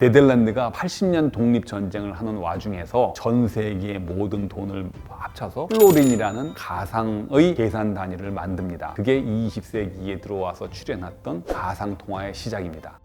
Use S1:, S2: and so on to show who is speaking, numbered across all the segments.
S1: 네덜란드가 80년 독립전쟁을 하는 와중에서 전 세계의 모든 돈을 합쳐서 플로린이라는 가상의 계산 단위를 만듭니다. 그게 20세기에 들어와서 출현했던 가상통화의 시작입니다.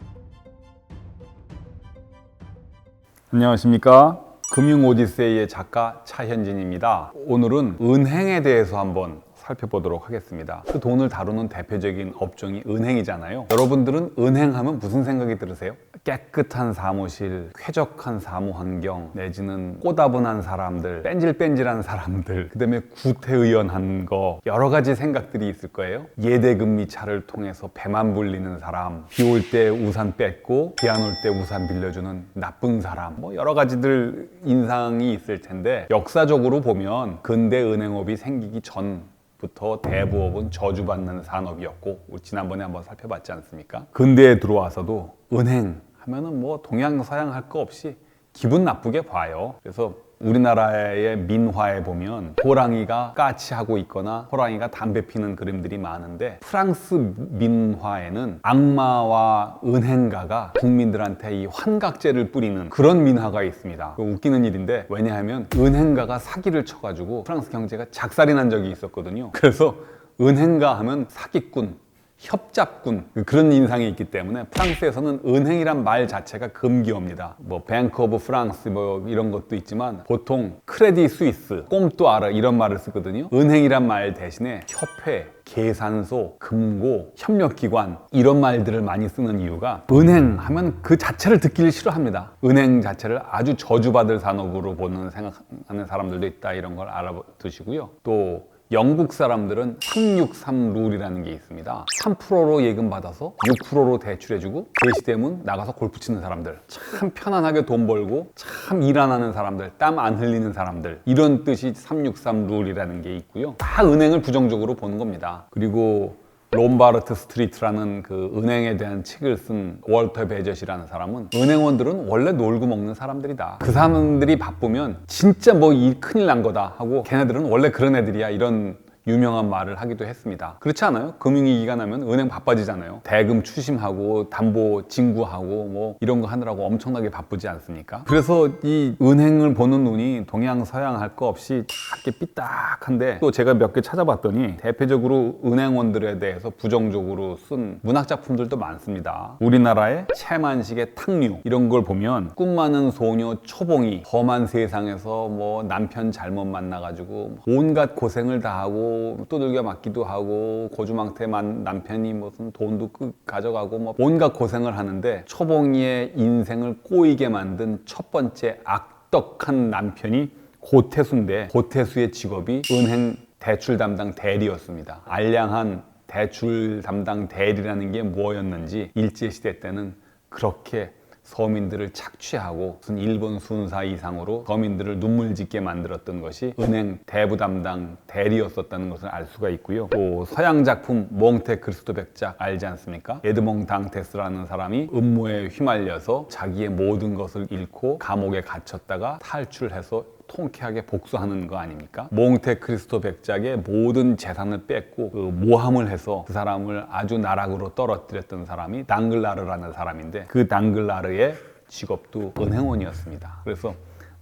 S1: 안녕하십니까? 금융오디세이의 작가 차현진입니다. 오늘은 은행에 대해서 한번 살펴보도록 하겠습니다. 그 돈을 다루는 대표적인 업종이 은행이잖아요. 여러분들은 은행하면 무슨 생각이 들으세요? 깨끗한 사무실, 쾌적한 사무 환경, 내지는 꼬다분한 사람들, 뺀질뺀질한 사람들, 그 다음에 구태의연한 거, 여러 가지 생각들이 있을 거예요. 예대금리 차를 통해서 배만 불리는 사람, 비 올 때 우산 뺏고 비 안 올 때 우산 빌려주는 나쁜 사람, 여러 가지들 인상이 있을 텐데, 역사적으로 보면 근대 은행업이 생기기 전부터 대부업은 저주받는 산업이었고, 우리 지난번에 한번 살펴봤지 않습니까? 근대에 들어와서도 은행 하면은 동양서양 할 거 없이 기분 나쁘게 봐요. 그래서 우리나라의 민화에 보면 호랑이가 까치하고 있거나 호랑이가 담배 피는 그림들이 많은데, 프랑스 민화에는 악마와 은행가가 국민들한테 이 환각제를 뿌리는 그런 민화가 있습니다. 웃기는 일인데, 왜냐하면 은행가가 사기를 쳐가지고 프랑스 경제가 작살이 난 적이 있었거든요. 그래서 은행가 하면 사기꾼, 협잡군, 그런 인상이 있기 때문에 프랑스에서는 은행이란 말 자체가 금기어입니다. 뱅크 오브 프랑스 이런 것도 있지만, 보통 크레디 스위스, 꼼뚜아르 이런 말을 쓰거든요. 은행이란 말 대신에 협회, 계산소, 금고, 협력기관 이런 말들을 많이 쓰는 이유가, 은행 하면 그 자체를 듣기를 싫어합니다. 은행 자체를 아주 저주받을 산업으로 생각하는 사람들도 있다, 이런 걸 알아두시고요. 또 영국 사람들은 363 룰이라는 게 있습니다. 3%로 예금 받아서 6%로 대출해주고 대시되면 나가서 골프 치는 사람들, 참 편안하게 돈 벌고 참 일 안 하는 사람들, 땀 안 흘리는 사람들, 이런 뜻이 363 룰이라는 게 있고요. 다 은행을 부정적으로 보는 겁니다. 그리고 롬바르트 스트리트라는 그 은행에 대한 책을 쓴 월터 베젯이라는 사람은, 은행원들은 원래 놀고 먹는 사람들이다. 그 사람들이 바쁘면 진짜 일 큰일 난 거다 하고, 걔네들은 원래 그런 애들이야, 이런 유명한 말을 하기도 했습니다. 그렇지 않아요? 금융위기가 나면 은행 바빠지잖아요. 대금 추심하고 담보 진구하고 이런 거 하느라고 엄청나게 바쁘지 않습니까? 그래서 이 은행을 보는 눈이 동양서양 할 거 없이 다 이렇게 삐딱한데, 또 제가 몇 개 찾아봤더니 대표적으로 은행원들에 대해서 부정적으로 쓴 문학작품들도 많습니다. 우리나라의 채만식의 탕류 이런 걸 보면, 꿈 많은 소녀 초봉이 험한 세상에서 남편 잘못 만나가지고 온갖 고생을 다 하고 두들겨 맞기도 하고, 고주망태만 남편이 무슨 돈도 가져가고 온갖 고생을 하는데, 초봉이의 인생을 꼬이게 만든 첫 번째 악덕한 남편이 고태수인데, 고태수의 직업이 은행 대출 담당 대리였습니다. 알량한 대출 담당 대리라는 게 뭐였는지 일제시대 때는 그렇게 서민들을 착취하고 무슨 일본 순사 이상으로 서민들을 눈물 짓게 만들었던 것이 은행 대부 담당 대리였었다는 것을 알 수가 있고요. 또 서양 작품 몽테크리스토 백작 알지 않습니까? 에드몽 당테스라는 사람이 음모에 휘말려서 자기의 모든 것을 잃고 감옥에 갇혔다가 탈출해서 통쾌하게 복수하는 거 아닙니까? 몽테크리스토 백작의 모든 재산을 뺏고 모함을 해서 그 사람을 아주 나락으로 떨어뜨렸던 사람이 당글라르라는 사람인데, 그 당글라르의 직업도 은행원이었습니다. 그래서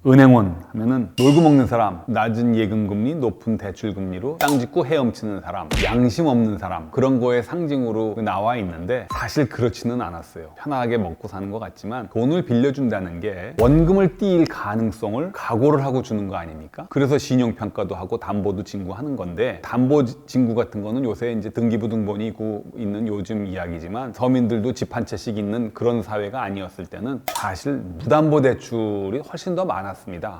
S1: 은행원 하면은 놀고 먹는 사람, 낮은 예금금리, 높은 대출금리로 땅 짓고 헤엄치는 사람, 양심 없는 사람, 그런 거의 상징으로 나와 있는데, 사실 그렇지는 않았어요. 편하게 먹고 사는 것 같지만 돈을 빌려준다는 게 원금을 띄일 가능성을 각오를 하고 주는 거 아닙니까? 그래서 신용평가도 하고 담보도 진구하는 건데, 담보 진구 같은 거는 요새 이제 등기부등본이 있는 요즘 이야기지만, 서민들도 집 한 채씩 있는 그런 사회가 아니었을 때는 사실 무담보대출이 훨씬 더 많았습니다.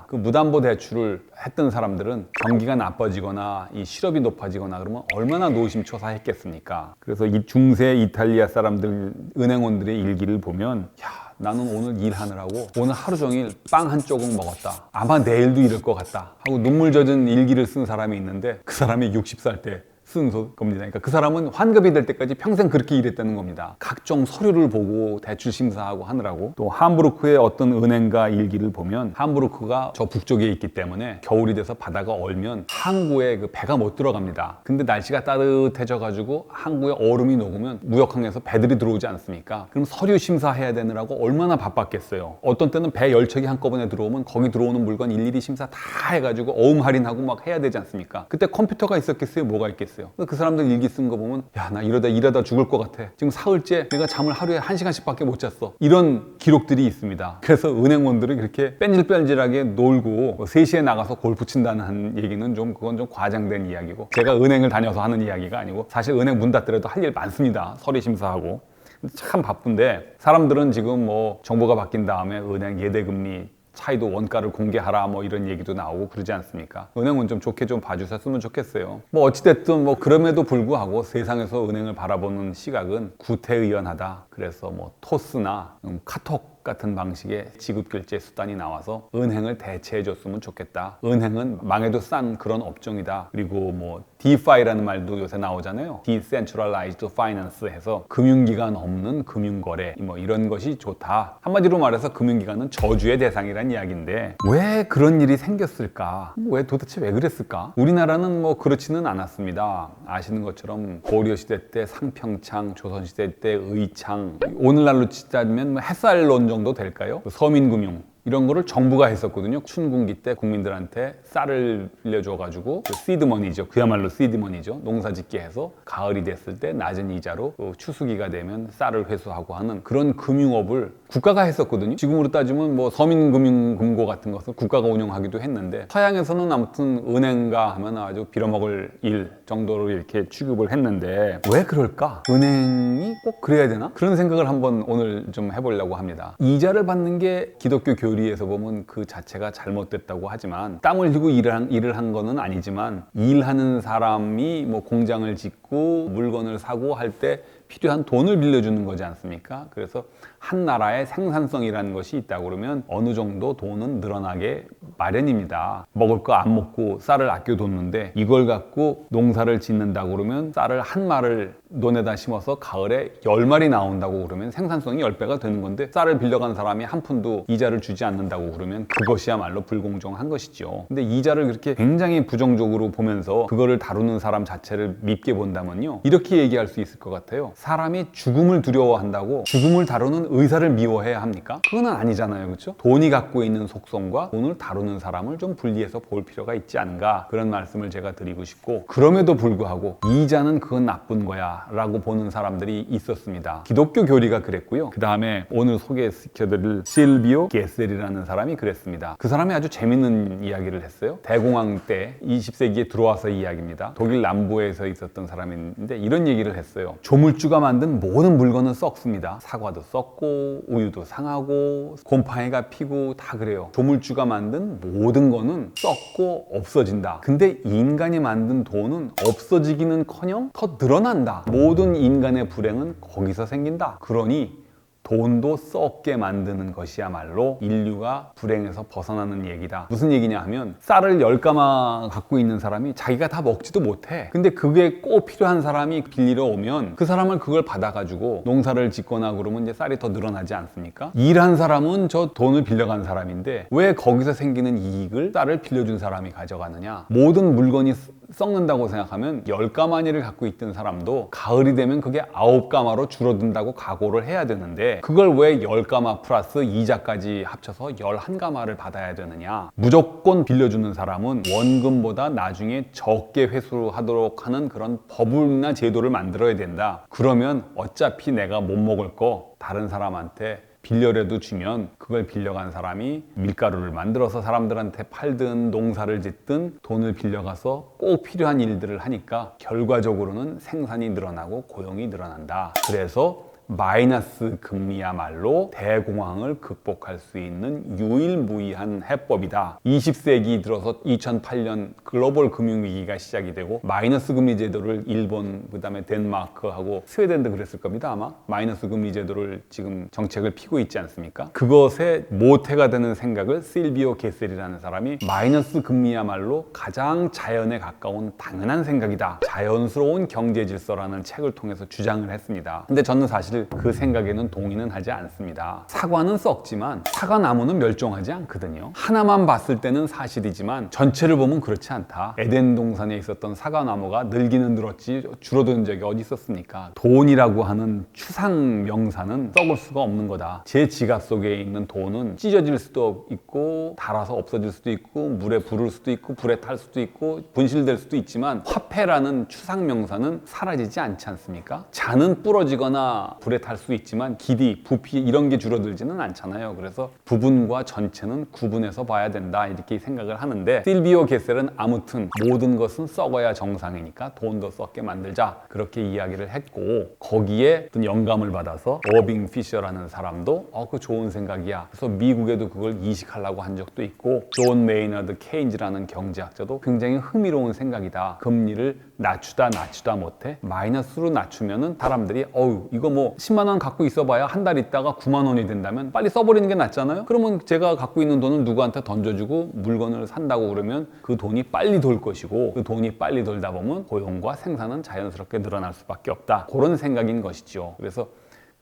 S1: 그 무담보대출을 했던 사람들은 경기가 나빠지거나 이 실업이 높아지거나 그러면 얼마나 노심초사했겠습니까? 그래서 이 중세 이탈리아 사람들, 은행원들의 일기를 보면, 나는 오늘 일하느라고 오늘 하루 종일 빵 한 조각 먹었다, 아마 내일도 이럴 것 같다 하고 눈물 젖은 일기를 쓴 사람이 있는데, 그 사람이 60살 때 쓴 겁니다. 그러니까 그 사람은 환급이 될 때까지 평생 그렇게 일했다는 겁니다. 각종 서류를 보고 대출 심사하고 하느라고. 또 함부르크의 어떤 은행가 일기를 보면 함부르크가 저 북쪽에 있기 때문에 겨울이 돼서 바다가 얼면 항구에 그 배가 못 들어갑니다. 근데 날씨가 따뜻해져 가지고 항구에 얼음이 녹으면 무역항에서 배들이 들어오지 않습니까? 그럼 서류 심사해야 되느라고 얼마나 바빴겠어요. 어떤 때는 배 10척이 한꺼번에 들어오면 거기 들어오는 물건 일일이 심사 다 해가지고 어음 할인하고 막 해야 되지 않습니까? 그때 컴퓨터가 있었겠어요? 뭐가 있겠어요? 그 사람들 일기 쓴 거 보면 야, 나 이러다 죽을 것 같아. 지금 사흘째 내가 잠을 하루에 1시간씩밖에 못 잤어. 이런 기록들이 있습니다. 그래서 은행원들이 그렇게 뺀질뺀질하게 놀고 3시에 나가서 골프 친다는 얘기는 그건 좀 과장된 이야기고, 제가 은행을 다녀서 하는 이야기가 아니고 사실 은행 문 닫더라도 할 일 많습니다. 서류 심사하고. 참 바쁜데 사람들은 지금 뭐 정부가 바뀐 다음에 은행 예대금리 차이도 원가를 공개하라 뭐 이런 얘기도 나오고 그러지 않습니까? 은행은 좀 좋게 좀 봐주셨으면 좋겠어요. 뭐 어찌됐든 뭐 그럼에도 불구하고 세상에서 은행을 바라보는 시각은 구태의연하다. 그래서 뭐 토스나 카톡 같은 방식의 지급결제 수단이 나와서 은행을 대체해줬으면 좋겠다. 은행은 망해도 싼 그런 업종이다. 그리고 뭐 DeFi라는 말도 요새 나오잖아요. Decentralized Finance 해서 금융기관 없는 금융거래 뭐 이런 것이 좋다. 한마디로 말해서 금융기관은 저주의 대상이란 이야기인데 왜 그런 일이 생겼을까? 도대체 왜 그랬을까? 우리나라는 뭐 그렇지는 않았습니다. 아시는 것처럼 고려시대 때 상평창, 조선시대 때 의창, 오늘날로 치자면 햇살론 정도 될까요? 서민금융 이런 거를 정부가 했었거든요. 춘궁기 때 국민들한테 쌀을 빌려줘가지고 시드머니죠. 그야말로 시드머니죠. 농사 짓게 해서 가을이 됐을 때 낮은 이자로 추수기가 되면 쌀을 회수하고 하는 그런 금융업을 국가가 했었거든요. 지금으로 따지면 뭐 서민금융금고 같은 것을 국가가 운영하기도 했는데 서양에서는 아무튼 은행가 하면 아주 빌어먹을 일 정도로 이렇게 취급을 했는데 왜 그럴까? 은행이 꼭 그래야 되나? 그런 생각을 한번 오늘 좀 해보려고 합니다. 이자를 받는 게 기독교 교리에서 보면 그 자체가 잘못됐다고 하지만 땀 흘리고 일을 한 거는 아니지만 일하는 사람이 뭐 공장을 짓고 물건을 사고 할 때 필요한 돈을 빌려주는 거지 않습니까? 그래서 한 나라의 생산성이라는 것이 있다고 그러면 어느 정도 돈은 늘어나게 마련입니다. 먹을 거 안 먹고 쌀을 아껴뒀는데 이걸 갖고 농사를 짓는다고 그러면 쌀을 한 말을 논에다 심어서 가을에 10마리 나온다고 그러면 생산성이 10배가 되는 건데 쌀을 빌려간 사람이 한 푼도 이자를 주지 않는다고 그러면 그것이야말로 불공정한 것이죠. 근데 이자를 그렇게 굉장히 부정적으로 보면서 그거를 다루는 사람 자체를 밉게 본다면요, 이렇게 얘기할 수 있을 것 같아요. 사람이 죽음을 두려워한다고 죽음을 다루는 의사를 미워해야 합니까? 그건 아니잖아요. 그렇죠? 돈이 갖고 있는 속성과 돈을 다루는 사람을 좀 분리해서 볼 필요가 있지 않은가, 그런 말씀을 제가 드리고 싶고, 그럼에도 불구하고 이자는 그건 나쁜 거야 라고 보는 사람들이 있었습니다. 기독교 교리가 그랬고요. 그 다음에 오늘 소개시켜드릴 실비오 게셀이라는 사람이 그랬습니다. 그 사람이 아주 재밌는 이야기를 했어요. 대공황 때 20세기에 들어와서 이야기입니다. 독일 남부에서 있었던 사람인데 이런 얘기를 했어요. 조물주가 만든 모든 물건은 썩습니다. 사과도 썩고 우유도 상하고 곰팡이가 피고 다 그래요. 조물주가 만든 모든 거는 썩고 없어진다. 근데 인간이 만든 돈은 없어지기는커녕 더 늘어난다. 모든 인간의 불행은 거기서 생긴다. 그러니 돈도 썩게 만드는 것이야말로 인류가 불행에서 벗어나는 얘기다. 무슨 얘기냐 하면 쌀을 10가마 갖고 있는 사람이 자기가 다 먹지도 못해. 근데 그게 꼭 필요한 사람이 빌리러 오면 그 사람은 그걸 받아가지고 농사를 짓거나 그러면 이제 쌀이 더 늘어나지 않습니까? 일한 사람은 저 돈을 빌려간 사람인데 왜 거기서 생기는 이익을 쌀을 빌려준 사람이 가져가느냐? 모든 물건이 썩는다고 생각하면 10가마니를 갖고 있던 사람도 가을이 되면 그게 9가마로 줄어든다고 각오를 해야 되는데 그걸 왜 10가마 플러스 이자까지 합쳐서 11가마를 받아야 되느냐? 무조건 빌려주는 사람은 원금보다 나중에 적게 회수하도록 하는 그런 법이나 제도를 만들어야 된다. 그러면 어차피 내가 못 먹을 거 다른 사람한테 빌려라도 주면 그걸 빌려간 사람이 밀가루를 만들어서 사람들한테 팔든 농사를 짓든 돈을 빌려가서 꼭 필요한 일들을 하니까 결과적으로는 생산이 늘어나고 고용이 늘어난다. 그래서 마이너스 금리야말로 대공황을 극복할 수 있는 유일무이한 해법이다. 20세기 들어서 2008년 글로벌 금융위기가 시작이 되고 마이너스 금리 제도를 일본, 그 다음에 덴마크하고 스웨덴도 그랬을 겁니다. 아마 마이너스 금리 제도를 지금 정책을 피고 있지 않습니까? 그것의 모태가 되는 생각을 실비오 게셀이라는 사람이 마이너스 금리야말로 가장 자연에 가까운 당연한 생각이다. 자연스러운 경제 질서라는 책을 통해서 주장을 했습니다. 근데 저는 사실 그 생각에는 동의는 하지 않습니다. 사과는 썩지만 사과나무는 멸종하지 않거든요. 하나만 봤을 때는 사실이지만 전체를 보면 그렇지 않다. 에덴 동산에 있었던 사과나무가 늘기는 늘었지 줄어드는 적이 어디 있었습니까? 돈이라고 하는 추상 명사는 썩을 수가 없는 거다. 제 지갑 속에 있는 돈은 찢어질 수도 있고 닳아서 없어질 수도 있고 물에 부를 수도 있고 불에 탈 수도 있고 분실될 수도 있지만 화폐라는 추상 명사는 사라지지 않지 않습니까? 잔은 부러지거나 불에 탈 수 있지만 길이, 부피 이런 게 줄어들지는 않잖아요. 그래서 부분과 전체는 구분해서 봐야 된다 이렇게 생각을 하는데 실비오 게셀은 아무튼 모든 것은 썩어야 정상이니까 돈도 썩게 만들자 그렇게 이야기를 했고 거기에 어떤 영감을 받아서 어빙 피셔라는 사람도 그거 좋은 생각이야. 그래서 미국에도 그걸 이식하려고 한 적도 있고 존 메이너드 케인즈라는 경제학자도 굉장히 흥미로운 생각이다. 금리를 낮추다 못해 마이너스로 낮추면은 사람들이 이거 뭐 10만 원 갖고 있어봐야 한 달 있다가 9만 원이 된다면 빨리 써버리는 게 낫잖아요. 그러면 제가 갖고 있는 돈을 누구한테 던져주고 물건을 산다고 그러면 그 돈이 빨리 돌 것이고 그 돈이 빨리 돌다 보면 고용과 생산은 자연스럽게 늘어날 수밖에 없다. 그런 생각인 것이죠. 그래서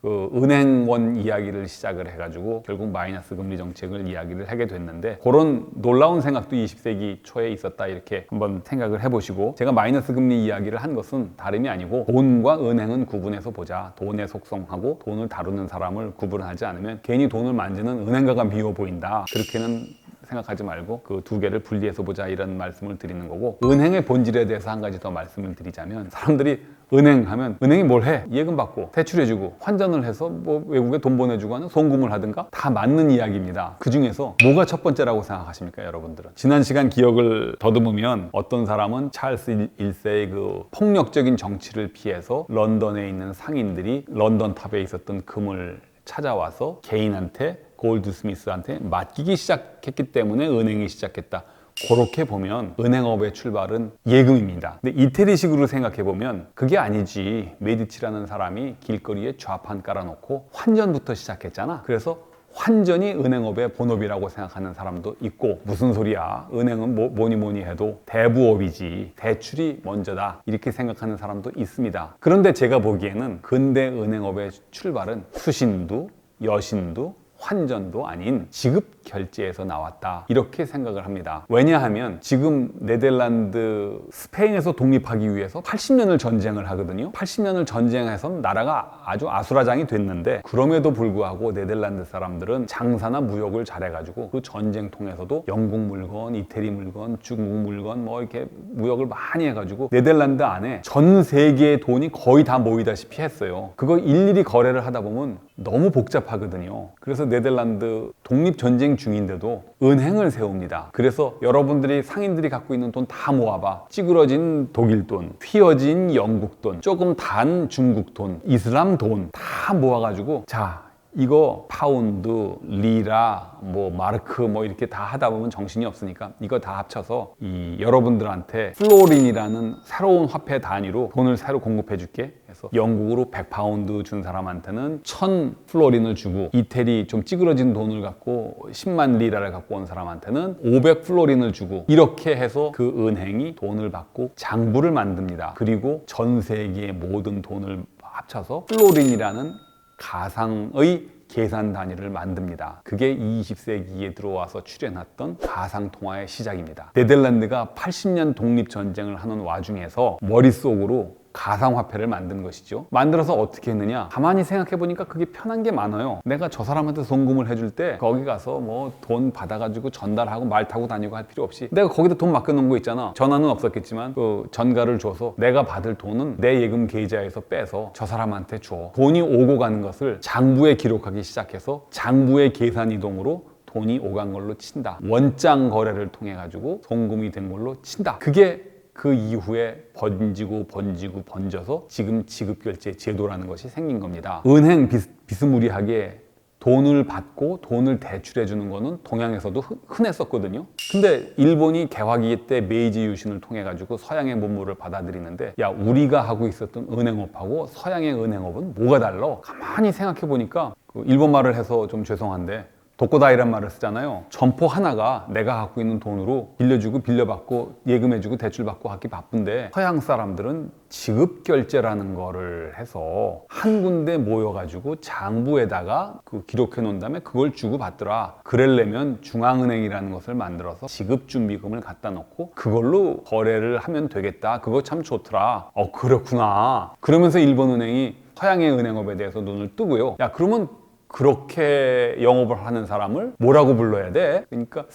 S1: 그 은행원 이야기를 시작을 해가지고 결국 마이너스 금리 정책을 이야기를 하게 됐는데 그런 놀라운 생각도 20세기 초에 있었다 이렇게 한번 생각을 해보시고 제가 마이너스 금리 이야기를 한 것은 다름이 아니고 돈과 은행은 구분해서 보자. 돈의 속성하고 돈을 다루는 사람을 구분하지 않으면 괜히 돈을 만지는 은행가가 미워 보인다. 그렇게는 생각하지 말고 그 두 개를 분리해서 보자 이런 말씀을 드리는 거고 은행의 본질에 대해서 한 가지 더 말씀을 드리자면 사람들이 은행 하면 은행이 뭘 해? 예금 받고 대출해주고 환전을 해서 뭐 외국에 돈 보내주고 하는 송금을 하든가 다 맞는 이야기입니다. 그 중에서 뭐가 첫 번째라고 생각하십니까 여러분들은? 지난 시간 기억을 더듬으면 어떤 사람은 찰스 1세의 그 폭력적인 정치를 피해서 런던에 있는 상인들이 런던 탑에 있었던 금을 찾아와서 개인한테 골드스미스한테 맡기기 시작했기 때문에 은행이 시작했다. 그렇게 보면 은행업의 출발은 예금입니다. 근데 이태리식으로 생각해보면 그게 아니지. 메디치라는 사람이 길거리에 좌판 깔아놓고 환전부터 시작했잖아. 그래서 환전이 은행업의 본업이라고 생각하는 사람도 있고 무슨 소리야. 은행은 뭐니 해도 대부업이지. 대출이 먼저다. 이렇게 생각하는 사람도 있습니다. 그런데 제가 보기에는 근대 은행업의 출발은 수신도, 여신도, 환전도 아닌 지급 결제에서 나왔다 이렇게 생각을 합니다. 왜냐하면 지금 네덜란드 스페인에서 독립하기 위해서 80년을 전쟁을 하거든요. 80년을 전쟁해서 나라가 아주 아수라장이 됐는데 그럼에도 불구하고 네덜란드 사람들은 장사나 무역을 잘해가지고 그 전쟁 통해서도 영국 물건, 이태리 물건, 중국 물건 뭐 이렇게 무역을 많이 해가지고 네덜란드 안에 전 세계의 돈이 거의 다 모이다시피 했어요. 그거 일일이 거래를 하다 보면 너무 복잡하거든요. 그래서 네덜란드 독립전쟁 중인데도 은행을 세웁니다. 그래서 여러분들이 상인들이 갖고 있는 돈 다 모아봐. 찌그러진 독일 돈, 휘어진 영국 돈, 조금 단 중국 돈, 이슬람 돈 다 모아가지고 자 이거 파운드, 리라, 뭐 마르크 뭐 이렇게 다 하다 보면 정신이 없으니까 이거 다 합쳐서 이 여러분들한테 플로린이라는 새로운 화폐 단위로 돈을 새로 공급해 줄게. 그래서 영국으로 100파운드 준 사람한테는 1000 플로린을 주고 이태리 좀 찌그러진 돈을 갖고 10만 리라를 갖고 온 사람한테는 500 플로린을 주고 이렇게 해서 그 은행이 돈을 받고 장부를 만듭니다. 그리고 전 세계의 모든 돈을 합쳐서 플로린이라는 가상의 계산 단위를 만듭니다. 그게 20세기에 들어와서 출현했던 가상통화의 시작입니다. 네덜란드가 80년 독립전쟁을 하는 와중에서 머릿속으로 가상화폐를 만든 것이죠. 만들어서 어떻게 했느냐? 가만히 생각해보니까 그게 편한 게 많아요. 내가 저 사람한테 송금을 해줄 때 거기 가서 뭐 돈 받아가지고 전달하고 말 타고 다니고 할 필요 없이 내가 거기다 돈 맡겨놓은 거 있잖아. 전화는 없었겠지만 그 전가를 줘서 내가 받을 돈은 내 예금 계좌에서 빼서 저 사람한테 줘. 돈이 오고 가는 것을 장부에 기록하기 시작해서 장부의 계산 이동으로 돈이 오간 걸로 친다. 원장 거래를 통해 가지고 송금이 된 걸로 친다. 그게 그 이후에 번져서 지금 지급결제 제도라는 것이 생긴 겁니다. 은행 비스무리하게 돈을 받고 돈을 대출해 주는 거는 동양에서도 흔했었거든요. 근데 일본이 개화기 때 메이지 유신을 통해 가지고 서양의 문물을 받아들이는데, 야, 우리가 하고 있었던 은행업하고 서양의 은행업은 뭐가 달라? 가만히 생각해 보니까, 그 일본 말을 해서 좀 죄송한데 도코다이란 말을 쓰잖아요. 점포 하나가 내가 갖고 있는 돈으로 빌려주고 빌려받고 예금해주고 대출받고 하기 바쁜데, 서양 사람들은 지급결제라는 거를 해서 한 군데 모여가지고 장부에다가 그 기록해 놓은 다음에 그걸 주고 받더라. 그러려면 중앙은행이라는 것을 만들어서 지급준비금을 갖다 놓고 그걸로 거래를 하면 되겠다. 그거 참 좋더라. 그렇구나. 그러면서 일본은행이 서양의 은행업에 대해서 눈을 뜨고요. 야, 그러면 그렇게 영업을 하는 사람을 뭐라고 불러야 돼? 그러니까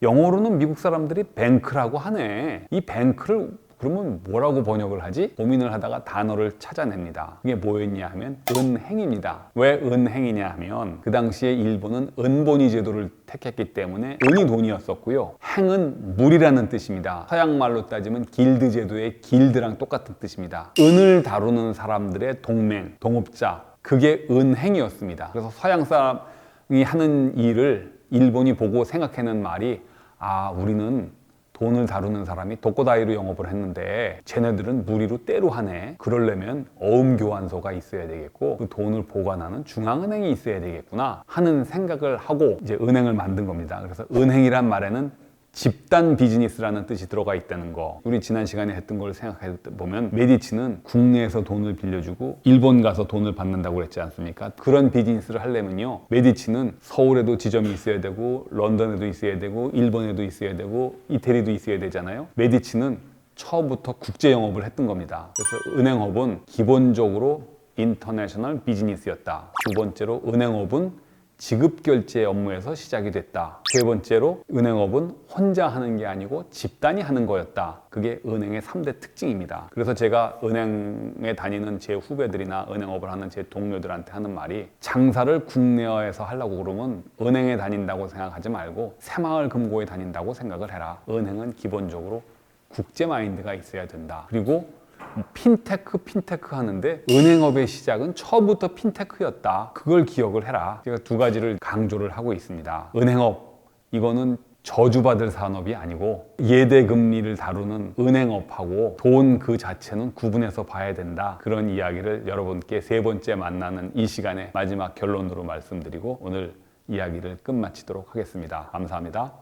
S1: 영어로는 미국 사람들이 뱅크라고 하네. 이 뱅크를 그러면 뭐라고 번역을 하지? 고민을 하다가 단어를 찾아냅니다. 그게 뭐였냐 하면 은행입니다. 왜 은행이냐 하면 그 당시에 일본은 은본위 제도를 택했기 때문에 은이 돈이었었고요. 행은 물이라는 뜻입니다. 서양 말로 따지면 길드 제도의 길드랑 똑같은 뜻입니다. 은을 다루는 사람들의 동맹, 동업자, 그게 은행이었습니다. 그래서 서양 사람이 하는 일을 일본이 보고 생각하는 말이, 우리는 돈을 다루는 사람이 도코다이로 영업을 했는데 쟤네들은 무리로 때로 하네. 그러려면 어음교환소가 있어야 되겠고 그 돈을 보관하는 중앙은행이 있어야 되겠구나 하는 생각을 하고 이제 은행을 만든 겁니다. 그래서 은행이란 말에는 집단 비즈니스라는 뜻이 들어가 있다는 거, 우리 지난 시간에 했던 걸 생각해 보면 메디치는 국내에서 돈을 빌려주고 일본 가서 돈을 받는다고 그랬지 않습니까? 그런 비즈니스를 하려면요, 메디치는 서울에도 지점이 있어야 되고 런던에도 있어야 되고 일본에도 있어야 되고 이태리도 있어야 되잖아요. 메디치는 처음부터 국제 영업을 했던 겁니다. 그래서 은행업은 기본적으로 인터내셔널 비즈니스였다. 두 번째로 은행업은 지급결제 업무에서 시작이 됐다. 세 번째로 은행업은 혼자 하는 게 아니고 집단이 하는 거였다. 그게 은행의 3대 특징입니다. 그래서 제가 은행에 다니는 제 후배들이나 은행업을 하는 제 동료들한테 하는 말이, 장사를 국내화해서 하려고 그러면 은행에 다닌다고 생각하지 말고 새마을 금고에 다닌다고 생각을 해라. 은행은 기본적으로 국제 마인드가 있어야 된다. 그리고 핀테크 하는데 은행업의 시작은 처음부터 핀테크였다. 그걸 기억을 해라. 제가 두 가지를 강조를 하고 있습니다. 은행업, 이거는 저주받을 산업이 아니고 예대금리를 다루는 은행업하고 돈 그 자체는 구분해서 봐야 된다. 그런 이야기를 여러분께 세 번째 만나는 이 시간에 마지막 결론으로 말씀드리고 오늘 이야기를 끝마치도록 하겠습니다. 감사합니다.